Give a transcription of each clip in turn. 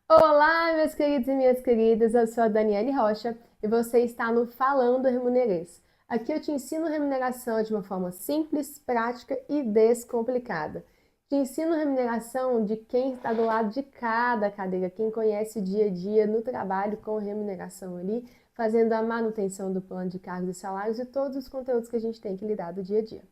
Olá, meus queridos e minhas queridas, eu sou a Daniele Rocha e você está no Falando Remunerês. Aqui eu te ensino remuneração de uma forma simples, prática e descomplicada. Te ensino remuneração de quem está do lado de cada cadeira, quem conhece o dia a dia no trabalho com remuneração ali, fazendo a manutenção do plano de cargos e salários e todos os conteúdos que a gente tem que lidar do dia a dia.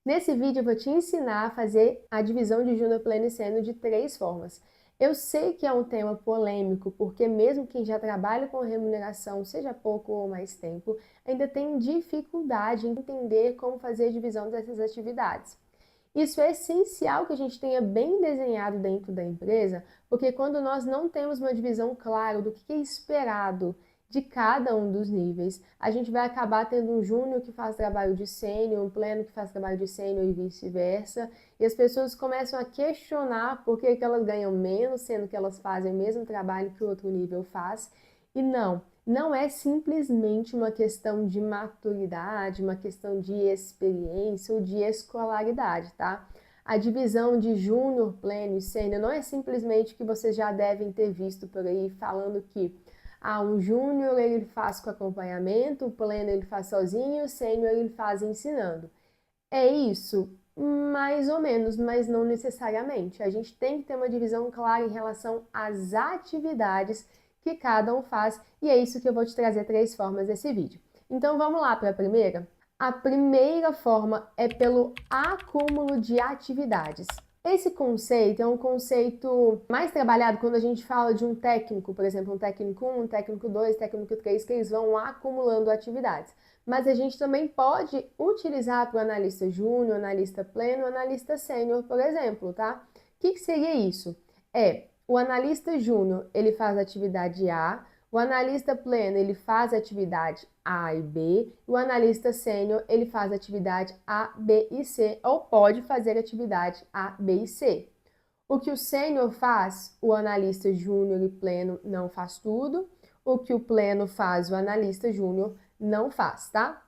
Nesse vídeo eu vou te ensinar a fazer a divisão de Júnior, Pleno e Sênior de três formas. Eu sei que é um tema polêmico, porque mesmo quem já trabalha com remuneração, seja pouco ou mais tempo, ainda tem dificuldade em entender como fazer a divisão dessas atividades. Isso é essencial que a gente tenha bem desenhado dentro da empresa, porque quando nós não temos uma divisão clara do que é esperado de cada um dos níveis, a gente vai acabar tendo um júnior que faz trabalho de sênior, um pleno que faz trabalho de sênior e vice-versa, e as pessoas começam a questionar por que elas ganham menos, sendo que elas fazem o mesmo trabalho que o outro nível faz, e não é simplesmente uma questão de maturidade, uma questão de experiência ou de escolaridade, tá? A divisão de júnior, pleno e sênior não é simplesmente o que vocês já devem ter visto por aí falando que um júnior ele faz com acompanhamento, o pleno ele faz sozinho, o sênior ele faz ensinando. É isso, mais ou menos, mas não necessariamente. A gente tem que ter uma divisão clara em relação às atividades que cada um faz, e é isso que eu vou te trazer três formas desse vídeo. Então vamos lá para a primeira? A primeira forma é pelo acúmulo de atividades. Esse conceito é um conceito mais trabalhado quando a gente fala de um técnico, por exemplo, um técnico 1, um técnico 2, técnico 3, que eles vão acumulando atividades. Mas a gente também pode utilizar para o analista júnior, analista pleno, analista sênior, por exemplo, tá? O que seria isso? O analista júnior, ele faz a atividade A, o analista pleno, ele faz a atividade A e B, o analista sênior, ele faz a atividade A, B e C, ou pode fazer a atividade A, B e C. O que o sênior faz, o analista júnior e pleno não faz tudo. O que o pleno faz, o analista júnior não faz, tá?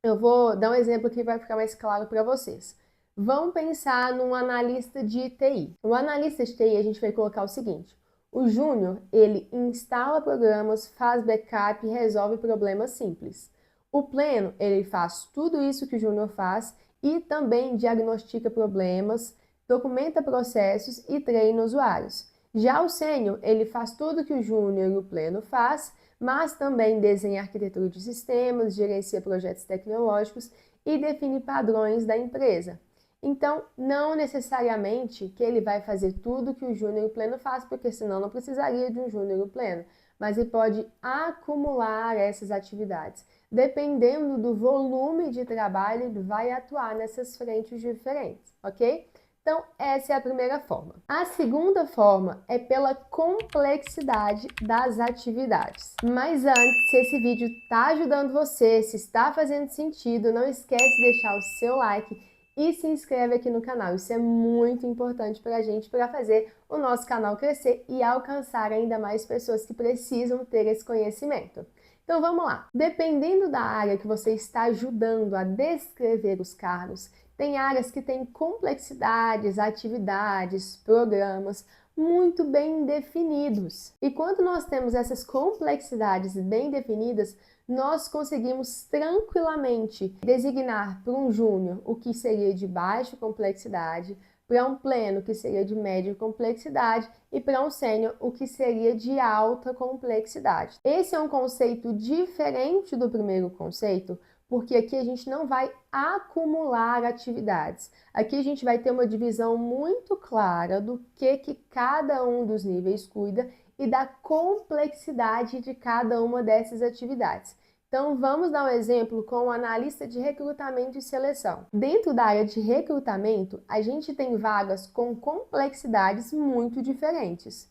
Eu vou dar um exemplo que vai ficar mais claro para vocês. Vamos pensar num analista de TI. O analista de TI, a gente vai colocar o seguinte: o júnior, ele instala programas, faz backup e resolve problemas simples. O pleno, ele faz tudo isso que o júnior faz e também diagnostica problemas, documenta processos e treina usuários. Já o sênior, ele faz tudo que o júnior e o pleno faz, mas também desenha arquitetura de sistemas, gerencia projetos tecnológicos e define padrões da empresa. Então, não necessariamente que ele vai fazer tudo que o júnior e o pleno faz, porque senão não precisaria de um júnior e um pleno, mas ele pode acumular essas atividades. Dependendo do volume de trabalho, ele vai atuar nessas frentes diferentes, ok? Então, essa é a primeira forma. A segunda forma é pela complexidade das atividades. Mas antes, se esse vídeo está ajudando você, se está fazendo sentido, não esquece de deixar o seu like e se inscreve aqui no canal. Isso é muito importante para a gente, para fazer o nosso canal crescer e alcançar ainda mais pessoas que precisam ter esse conhecimento. Então vamos lá. Dependendo da área que você está ajudando a descrever os cargos, tem áreas que têm complexidades, atividades, programas muito bem definidos. E quando nós temos essas complexidades bem definidas, nós conseguimos tranquilamente designar para um júnior o que seria de baixa complexidade, para um pleno, que seria de média complexidade, e para um sênior, o que seria de alta complexidade. Esse é um conceito diferente do primeiro conceito, porque aqui a gente não vai acumular atividades. Aqui a gente vai ter uma divisão muito clara do que cada um dos níveis cuida e da complexidade de cada uma dessas atividades. Então, vamos dar um exemplo com o analista de recrutamento e seleção. Dentro da área de recrutamento, a gente tem vagas com complexidades muito diferentes.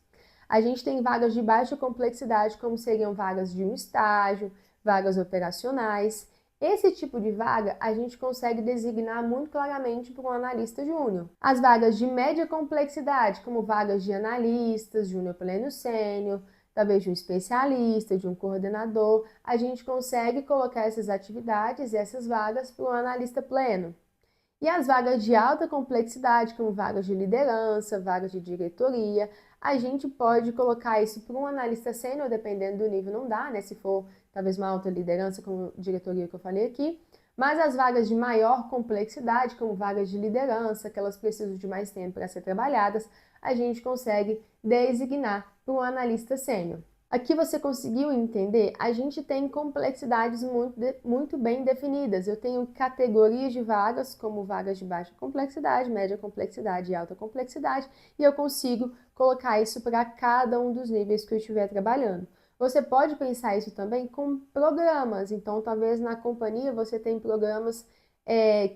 A gente tem vagas de baixa complexidade, como seriam vagas de um estágio, vagas operacionais. Esse tipo de vaga a gente consegue designar muito claramente para um analista júnior. As vagas de média complexidade, como vagas de analistas, júnior, pleno, sênior, talvez de um especialista, de um coordenador, a gente consegue colocar essas atividades, essas vagas para um analista pleno. E as vagas de alta complexidade, como vagas de liderança, vagas de diretoria, a gente pode colocar isso para um analista sênior, dependendo do nível, não dá, né? Se for talvez uma alta liderança, como diretoria que eu falei aqui. Mas as vagas de maior complexidade, como vagas de liderança, que elas precisam de mais tempo para ser trabalhadas, a gente consegue designar para um analista sênior. Aqui você conseguiu entender? A gente tem complexidades muito bem definidas. Eu tenho categorias de vagas, como vagas de baixa complexidade, média complexidade e alta complexidade, e eu consigo colocar isso para cada um dos níveis que eu estiver trabalhando. Você pode pensar isso também com programas. Então, talvez na companhia você tem programas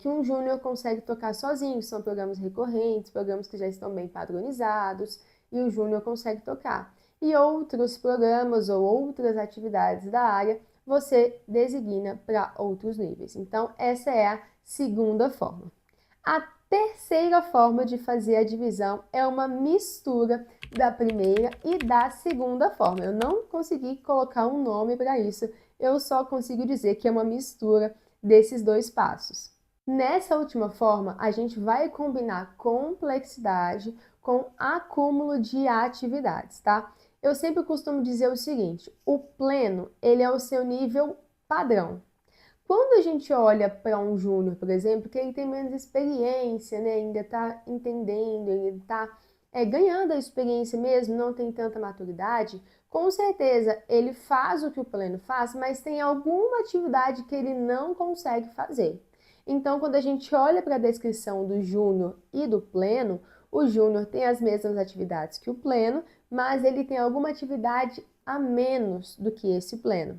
que um júnior consegue tocar sozinho, são programas recorrentes, programas que já estão bem padronizados, e o júnior consegue tocar. E outros programas ou outras atividades da área você designa para outros níveis. Então, essa é a segunda forma. A terceira forma de fazer a divisão é uma mistura da primeira e da segunda forma. Eu não consegui colocar um nome para isso, eu só consigo dizer que é uma mistura desses dois passos. Nessa última forma, a gente vai combinar complexidade com acúmulo de atividades, tá? Eu sempre costumo dizer o seguinte, o pleno, ele é o seu nível padrão. Quando a gente olha para um júnior, por exemplo, que ele tem menos experiência, né? Ainda está entendendo, ainda está ganhando a experiência mesmo, não tem tanta maturidade, com certeza ele faz o que o pleno faz, mas tem alguma atividade que ele não consegue fazer. Então, quando a gente olha para a descrição do júnior e do pleno, o júnior tem as mesmas atividades que o pleno, mas ele tem alguma atividade a menos do que esse pleno.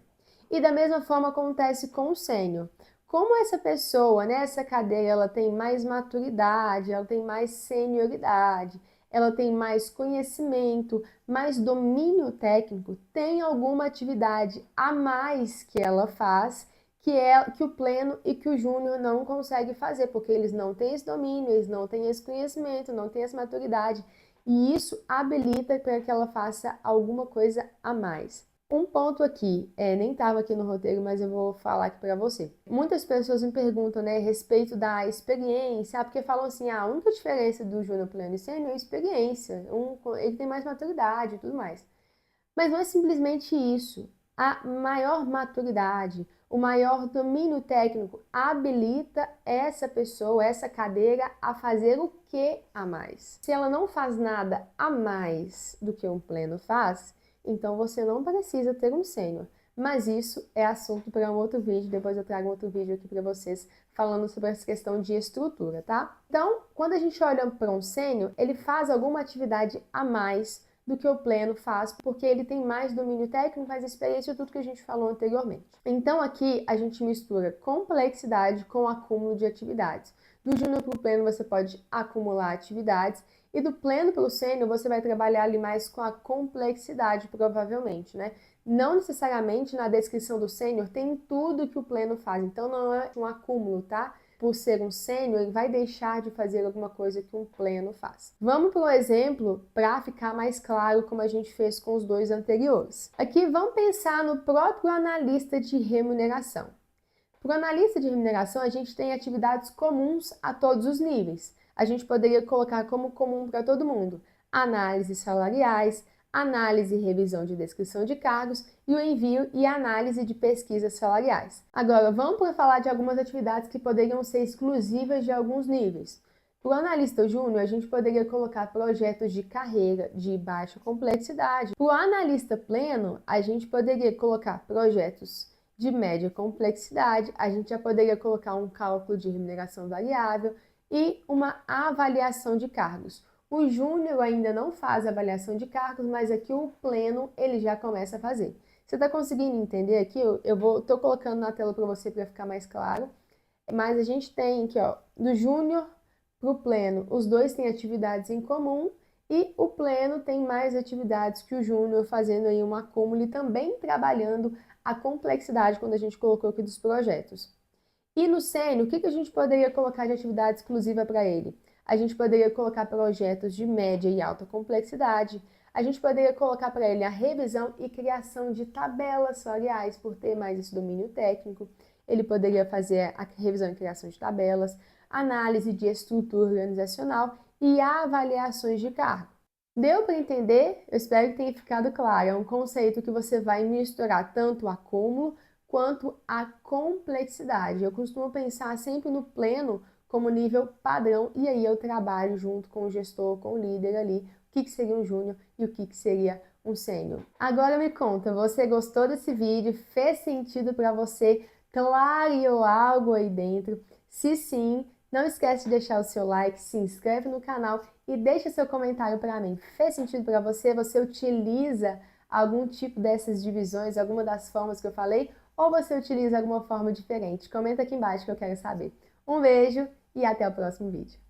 E da mesma forma acontece com o sênior. Como essa pessoa, né, essa cadeira, ela tem mais maturidade, ela tem mais senioridade, ela tem mais conhecimento, mais domínio técnico, tem alguma atividade a mais que ela faz, que o pleno e que o júnior não consegue fazer, porque eles não têm esse domínio, eles não têm esse conhecimento, não têm essa maturidade, e isso habilita para que ela faça alguma coisa a mais. Um ponto aqui, nem estava aqui no roteiro, mas eu vou falar aqui para você. Muitas pessoas me perguntam, né, a respeito da experiência, porque falam assim, a única diferença do júnior pleno e sênior é a experiência, ele tem mais maturidade e tudo mais. Mas não é simplesmente isso. A maior maturidade, o maior domínio técnico habilita essa pessoa, essa cadeira, a fazer o que a mais. Se ela não faz nada a mais do que um pleno faz, então você não precisa ter um sênior. Mas isso é assunto para um outro vídeo, depois eu trago um outro vídeo aqui para vocês falando sobre essa questão de estrutura, tá? Então, quando a gente olha para um sênior, ele faz alguma atividade a mais do que o pleno faz, porque ele tem mais domínio técnico, mais experiência, tudo que a gente falou anteriormente. Então aqui a gente mistura complexidade com acúmulo de atividades. Do júnior para o pleno você pode acumular atividades e do pleno para o sênior você vai trabalhar ali mais com a complexidade, provavelmente, né? Não necessariamente na descrição do sênior tem tudo que o pleno faz, então não é um acúmulo, tá? Por ser um sênior, ele vai deixar de fazer alguma coisa que um pleno faz. Vamos para um exemplo para ficar mais claro como a gente fez com os dois anteriores. Aqui vamos pensar no próprio analista de remuneração. Para o analista de remuneração, a gente tem atividades comuns a todos os níveis. A gente poderia colocar como comum para todo mundo: análises salariais, análise e revisão de descrição de cargos e o envio e análise de pesquisas salariais. Agora, vamos para falar de algumas atividades que poderiam ser exclusivas de alguns níveis. Para o analista júnior, a gente poderia colocar projetos de carreira de baixa complexidade. Para o analista pleno, a gente poderia colocar projetos de média complexidade, a gente já poderia colocar um cálculo de remuneração variável e uma avaliação de cargos. O júnior ainda não faz avaliação de cargos, mas aqui o pleno ele já começa a fazer. Você está conseguindo entender aqui? Estou colocando na tela para você para ficar mais claro. Mas a gente tem aqui, ó, do júnior para o pleno, os dois têm atividades em comum e o pleno tem mais atividades que o júnior, fazendo aí um acúmulo e também trabalhando a complexidade quando a gente colocou aqui dos projetos. E no sênior, o que a gente poderia colocar de atividade exclusiva para ele? A gente poderia colocar projetos de média e alta complexidade, a gente poderia colocar para ele a revisão e criação de tabelas salariais, por ter mais esse domínio técnico. Ele poderia fazer a revisão e criação de tabelas, análise de estrutura organizacional e avaliações de cargo. Deu para entender? Eu espero que tenha ficado claro. É um conceito que você vai misturar tanto o acúmulo quanto a complexidade. Eu costumo pensar sempre no pleno como nível padrão, e aí eu trabalho junto com o gestor, com o líder ali, o que seria um júnior e o que seria um sênior. Agora me conta, você gostou desse vídeo? Fez sentido para você? Clareou algo aí dentro? Se sim, não esquece de deixar o seu like, se inscreve no canal e deixa seu comentário para mim. Fez sentido para você? Você utiliza algum tipo dessas divisões, alguma das formas que eu falei? Ou você utiliza alguma forma diferente? Comenta aqui embaixo que eu quero saber. Um beijo e até o próximo vídeo.